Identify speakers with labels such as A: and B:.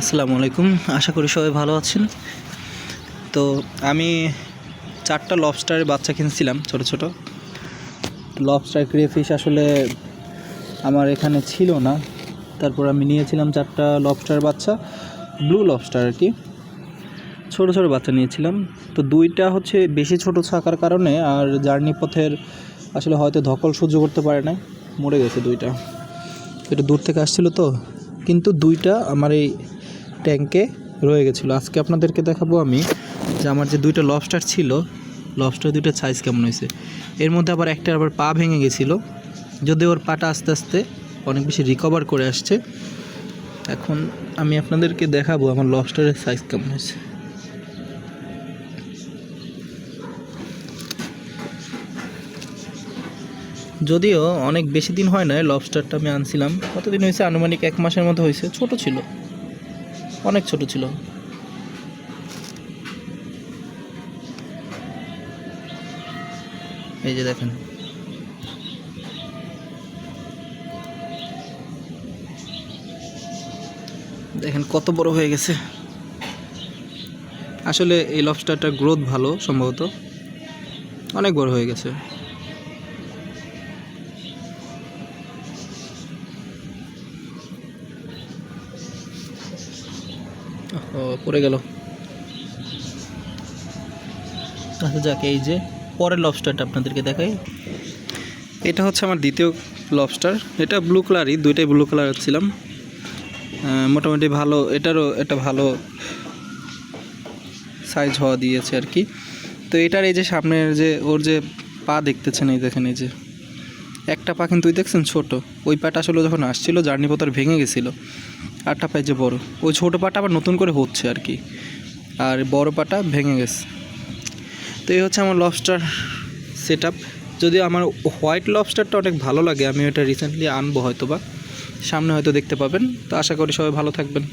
A: আসসালামু আলাইকুম, আশা করি সবাই ভালো আছেন। তো আমি 4টা লবস্টারের বাচ্চা কিনছিলাম, ছোট ছোট লবস্টার ক্রেফিশ। আসলে আমার এখানে ছিল না, তারপর আমি নিয়েছিলাম 4টা লবস্টার বাচ্চা, ব্লু লবস্টার আর কি, ছোট ছোট বাচ্চা নিয়েছিলাম। তো 2টা হচ্ছে বেশি ছোট থাকার কারণে আর জার্নি পথের আসলে হয়তো ধকল সহ্য করতে পারে না, মরে গেছে 2টা। একটু দূর থেকে আসছিল তো, কিন্তু 2টা আমার এই ট্যাঙ্কে রয়ে গেছিলো। আজকে আপনাদেরকে দেখাবো আমি যে আমার যে 2টা লবস্টার ছিল, লবস্টার 2টার সাইজ কেমন হয়েছে। এর মধ্যে আবার একটা আবার পা ভেঙে গেছিলো, যদিও ওর পাটা আস্তে আস্তে অনেক বেশি রিকভার করে আসছে। এখন আমি আপনাদেরকে দেখাবো আমার লবস্টারের সাইজ কেমন হয়েছে। যদিও অনেক বেশি দিন হয় না, লবস্টারটা আমি আনছিলাম কতদিন হয়েছে, আনুমানিক 1 মাসের মতো হয়েছে। ছোট ছিল, অনেক ছোট ছিল। এই যে দেখেন, দেখেন কত বড় হয়ে গেছে। আসলে এই লবস্টারটার গ্রোথ ভালো, সম্ভবত অনেক বড় হয়ে গেছে। ও পড়ে গেল। আচ্ছা যাক, এই যে পরের লবস্টারটা আপনাদেরকে দেখাই। এটা হচ্ছে আমার দ্বিতীয় লবস্টার। এটা ব্লু কালারই, 2টাই ব্লু কালার ছিলাম। মোটামুটি ভালো, এটারও একটা ভালো সাইজ হওয়া দিয়েছে আর কি। তো এটার এই যে সামনের যে ওর যে পা দেখতেছেন, এই দেখেন, এই যে একটা পা কিন্তু দেখছেন ছোট, ওই পাটা আসলে যখন আসছিল জার্নি পথর ভেঙে গেছিলো। আরটা পায়ে যে বড়, ওই ছোটো পাটা আবার নতুন করে হচ্ছে আর কি, আর বড় পাটা ভেঙে গেছে। তো এই হচ্ছে আমার লবস্টার সেট আপ। যদিও আমার হোয়াইট লবস্টারটা অনেক ভালো লাগে, আমি ওটা রিসেন্টলি আনবো, হয়তো বা সামনে হয়তো দেখতে পাবেন। তো আশা করি সবাই ভালো থাকবেন।